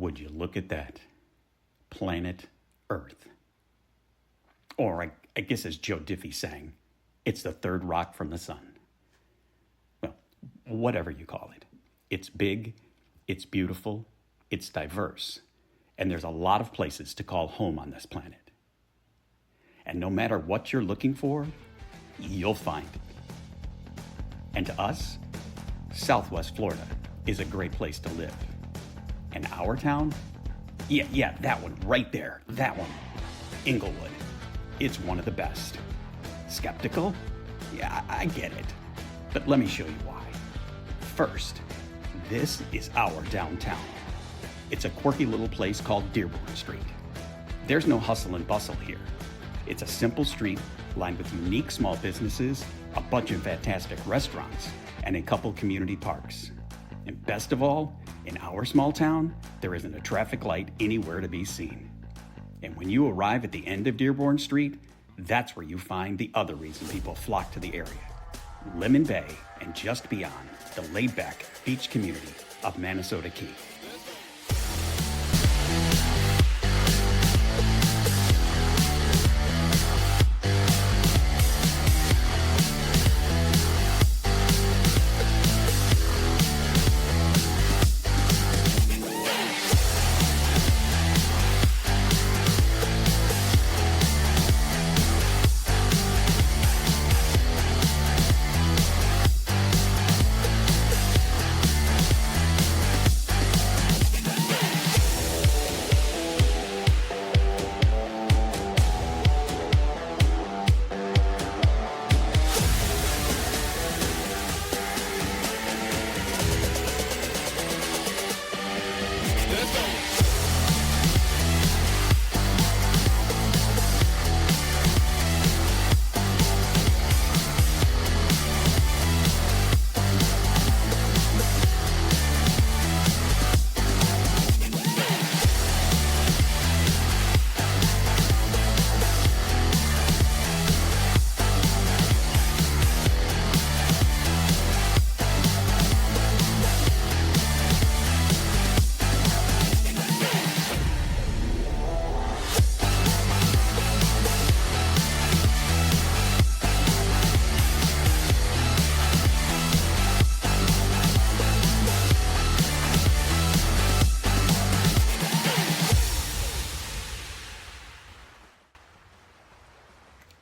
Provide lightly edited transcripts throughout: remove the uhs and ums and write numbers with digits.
Would you look at that? Planet Earth. Or I guess as Joe Diffie sang, it's the third rock from the sun. Well, whatever you call it. It's big, it's beautiful, it's diverse, and there's a lot of places to call home on this planet. And no matter what you're looking for, you'll find it. And to us, Southwest Florida is a great place to live. And our town? Yeah, that one right there, that one. Inglewood. It's one of the best. Skeptical? Yeah, I get it. But let me show you why. First, this is our downtown. It's a quirky little place called Dearborn Street. There's no hustle and bustle here. It's a simple street lined with unique small businesses, a bunch of fantastic restaurants, and a couple community parks. And best of all, in our small town, there isn't a traffic light anywhere to be seen. And when you arrive at the end of Dearborn Street, that's where you find the other reason people flock to the area. Lemon Bay and just beyond, the laid-back beach community of Manasota Key.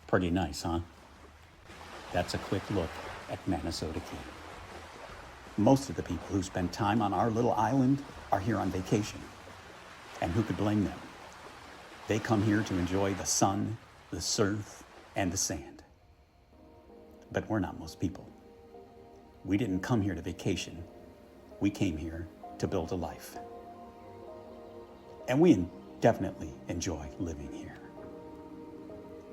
Pretty nice, huh? That's a quick look at Manasota Key. Most of the people who spend time on our little island are here on vacation. And who could blame them? They come here to enjoy the sun, the surf, and the sand. But we're not most people. We didn't come here to vacation. We came here to build a life. And we definitely enjoy living here.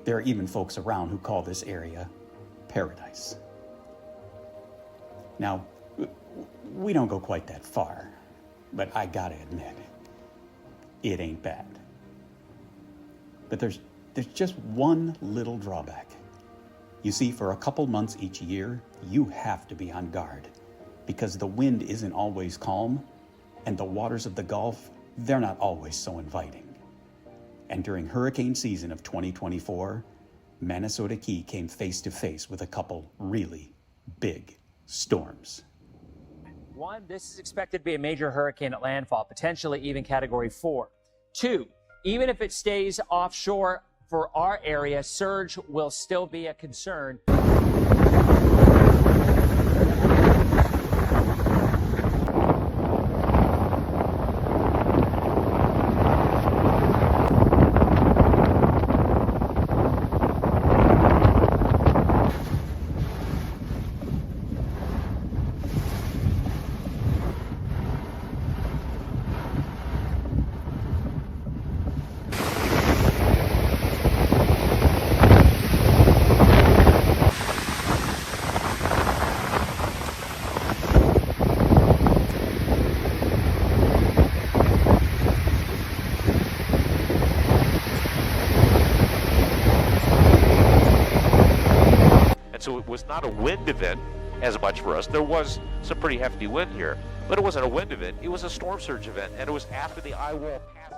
There are even folks around who call this area paradise. Now, we don't go quite that far, but I gotta admit, it ain't bad. But there's just one little drawback. You see, for a couple months each year, you have to be on guard because the wind isn't always calm and the waters of the Gulf, they're not always so inviting. And during hurricane season of 2024, Manasota Key came face to face with a couple really big storms. One, this is expected to be a major hurricane at landfall, potentially even Category 4. Two, even if it stays offshore for our area, surge will still be a concern. So it was not a wind event, as much for us. There was some pretty hefty wind here, but it wasn't a wind event. It was a storm surge event, and it was after the eye wall passed.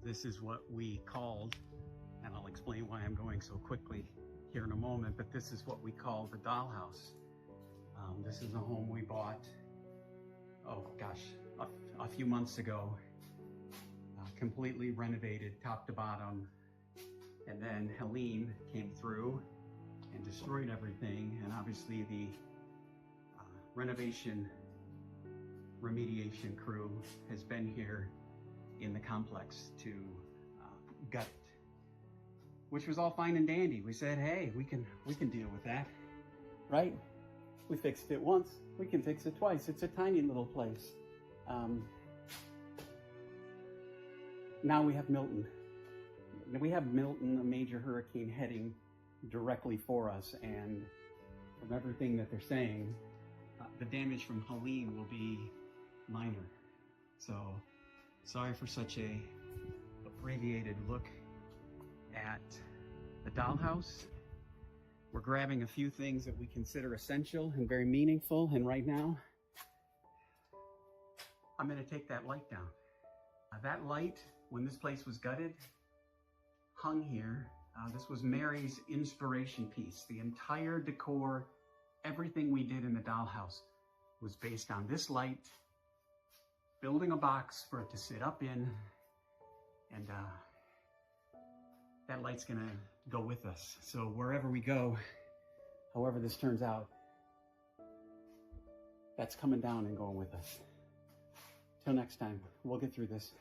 This is what we called, and I'll explain why I'm going so quickly here in a moment, but this is what we call the dollhouse. This is a home we bought, oh gosh, a few months ago, completely renovated top to bottom, and then Helene came through and destroyed everything, and obviously the renovation remediation crew has been here in the complex to gut it, which was all fine and dandy. We said, hey, we can deal with that, right? We fixed it once, we can fix it twice. It's a tiny little place. Now we have Milton. We have Milton, a major hurricane heading directly for us, and from everything that they're saying, the damage from Helene will be minor. So sorry for such a abbreviated look at the dollhouse. We're grabbing a few things that we consider essential and very meaningful, and right now, I'm gonna take that light down. That light, when this place was gutted, hung here. This was Mary's inspiration piece. The entire decor, everything we did in the dollhouse was based on this light, building a box for it to sit up in, and that light's gonna go with us. So wherever we go, however this turns out, that's coming down and going with us. Till next time, we'll get through this.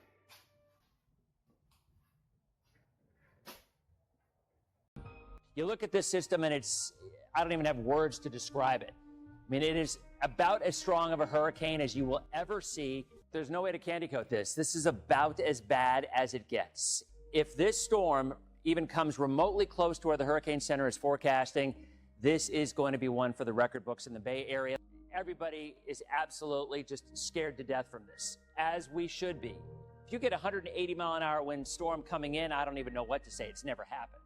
You look at this system and I don't even have words to describe it. I mean, it is about as strong of a hurricane as you will ever see. There's no way to candy coat this. This is about as bad as it gets. If this storm even comes remotely close to where the Hurricane Center is forecasting, this is going to be one for the record books in the Bay Area. Everybody is absolutely just scared to death from this, as we should be. If you get a 180 mile an hour wind storm coming in, I don't even know what to say. It's never happened.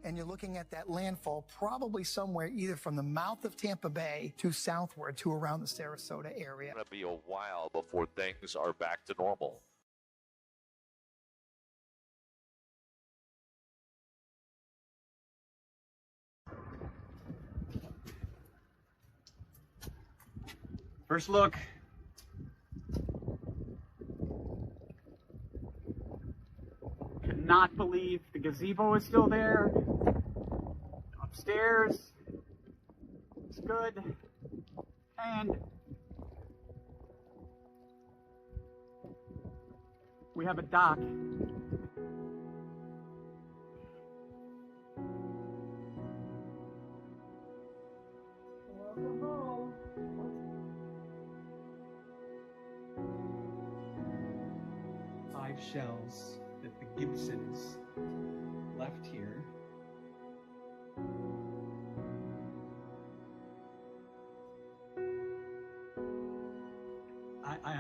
And you're looking at that landfall probably somewhere either from the mouth of Tampa Bay to southward to around the Sarasota area. It's going to be a while before things are back to normal. First look. Could not believe the gazebo is still there. Upstairs. It's good. And we have a dock. Welcome home. 5 shells that the Gibsons left here.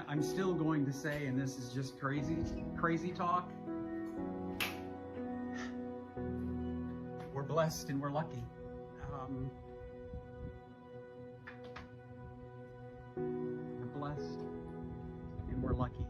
I'm still going to say, and this is just crazy talk, we're blessed and we're lucky. We're blessed and we're lucky.